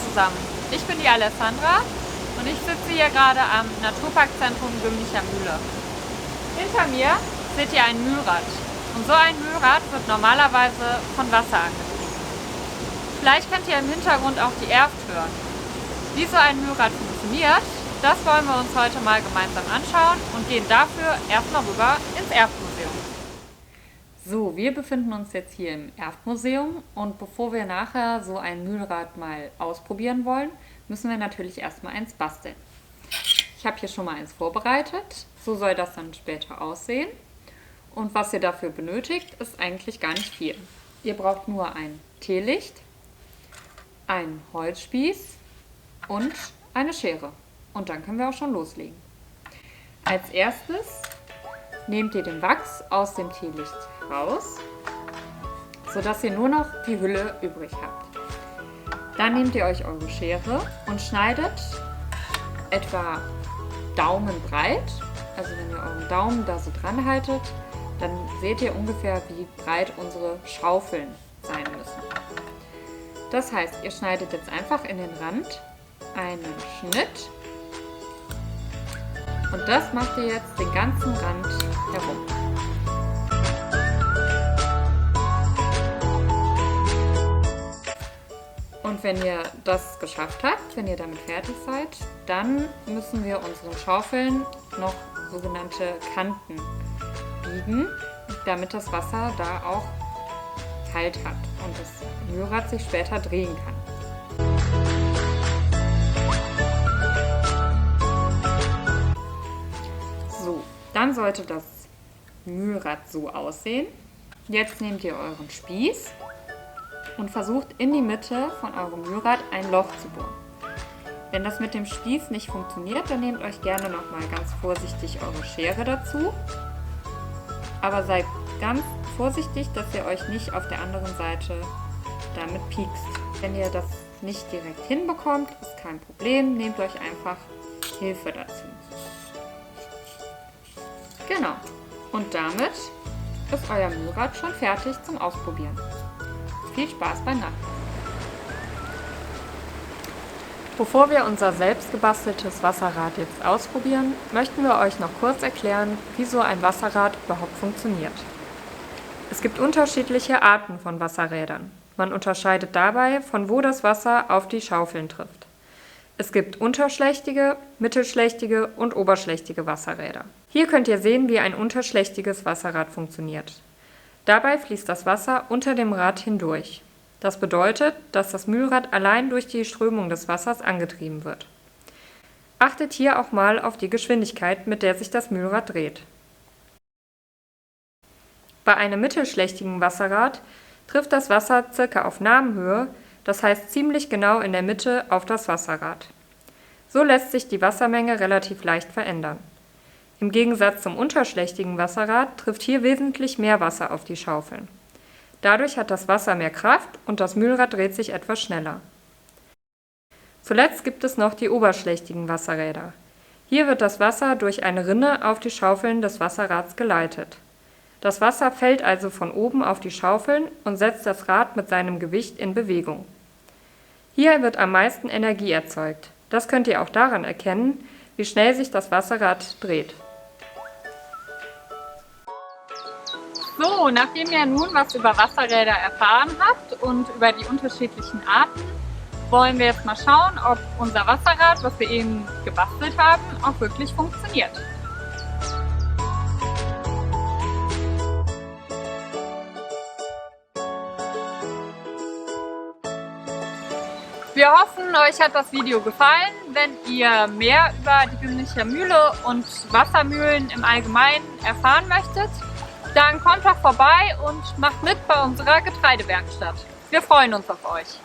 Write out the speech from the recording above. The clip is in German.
zusammen, ich bin die Alessandra und ich sitze hier gerade am Naturparkzentrum Gümlicher Mühle. Hinter mir seht ihr ein Mühlrad und so ein Mühlrad wird normalerweise von Wasser angetrieben. Vielleicht könnt ihr im Hintergrund auch die Erft hören. Wie so ein Mühlrad funktioniert, das wollen wir uns heute mal gemeinsam anschauen und gehen dafür erstmal rüber ins Erftmuseum. So, wir befinden uns jetzt hier im Erftmuseum und bevor wir nachher so ein Mühlrad mal ausprobieren wollen, müssen wir natürlich erstmal eins basteln. Ich habe hier schon mal eins vorbereitet, so soll das dann später aussehen. Und was ihr dafür benötigt, ist eigentlich gar nicht viel. Ihr braucht nur ein Teelicht, einen Holzspieß und eine Schere. Und dann können wir auch schon loslegen. Als erstes nehmt ihr den Wachs aus dem Teelicht raus, sodass ihr nur noch die Hülle übrig habt. Dann nehmt ihr euch eure Schere und schneidet etwa daumenbreit. Also wenn ihr euren Daumen da so dran haltet, dann seht ihr ungefähr, wie breit unsere Schaufeln sein müssen. Das heißt, ihr schneidet jetzt einfach in den Rand einen Schnitt und das macht ihr jetzt den ganzen Rand herum. Und wenn ihr das geschafft habt, wenn ihr damit fertig seid, dann müssen wir unseren Schaufeln noch sogenannte Kanten biegen, damit das Wasser da auch Halt hat und das Mühlrad sich später drehen kann. So, dann sollte das Mühlrad so aussehen. Jetzt nehmt ihr euren Spieß und versucht in die Mitte von eurem Mühlrad ein Loch zu bohren. Wenn das mit dem Spieß nicht funktioniert, dann nehmt euch gerne noch mal ganz vorsichtig eure Schere dazu. Aber seid ganz vorsichtig, dass ihr euch nicht auf der anderen Seite damit piekst. Wenn ihr das nicht direkt hinbekommt, ist kein Problem, nehmt euch einfach Hilfe dazu. Genau. Und damit ist euer Mühlrad schon fertig zum Ausprobieren. Viel Spaß beim Nachmachen! Bevor wir unser selbst gebasteltes Wasserrad jetzt ausprobieren, möchten wir euch noch kurz erklären, wie so ein Wasserrad überhaupt funktioniert. Es gibt unterschiedliche Arten von Wasserrädern. Man unterscheidet dabei, von wo das Wasser auf die Schaufeln trifft. Es gibt unterschlächtige, mittelschlächtige und oberschlächtige Wasserräder. Hier könnt ihr sehen, wie ein unterschlächtiges Wasserrad funktioniert. Dabei fließt das Wasser unter dem Rad hindurch. Das bedeutet, dass das Mühlrad allein durch die Strömung des Wassers angetrieben wird. Achtet hier auch mal auf die Geschwindigkeit, mit der sich das Mühlrad dreht. Bei einem mittelschlächtigen Wasserrad trifft das Wasser ca. auf Namenhöhe, das heißt ziemlich genau in der Mitte auf das Wasserrad. So lässt sich die Wassermenge relativ leicht verändern. Im Gegensatz zum unterschlächtigen Wasserrad trifft hier wesentlich mehr Wasser auf die Schaufeln. Dadurch hat das Wasser mehr Kraft und das Mühlrad dreht sich etwas schneller. Zuletzt gibt es noch die oberschlächtigen Wasserräder. Hier wird das Wasser durch eine Rinne auf die Schaufeln des Wasserrads geleitet. Das Wasser fällt also von oben auf die Schaufeln und setzt das Rad mit seinem Gewicht in Bewegung. Hier wird am meisten Energie erzeugt. Das könnt ihr auch daran erkennen, wie schnell sich das Wasserrad dreht. So, nachdem ihr nun was über Wasserräder erfahren habt und über die unterschiedlichen Arten, wollen wir jetzt mal schauen, ob unser Wasserrad, was wir eben gebastelt haben, auch wirklich funktioniert. Wir hoffen, euch hat das Video gefallen. Wenn ihr mehr über die Gümlicher Mühle und Wassermühlen im Allgemeinen erfahren möchtet, dann kommt doch vorbei und macht mit bei unserer Getreidewerkstatt. Wir freuen uns auf euch.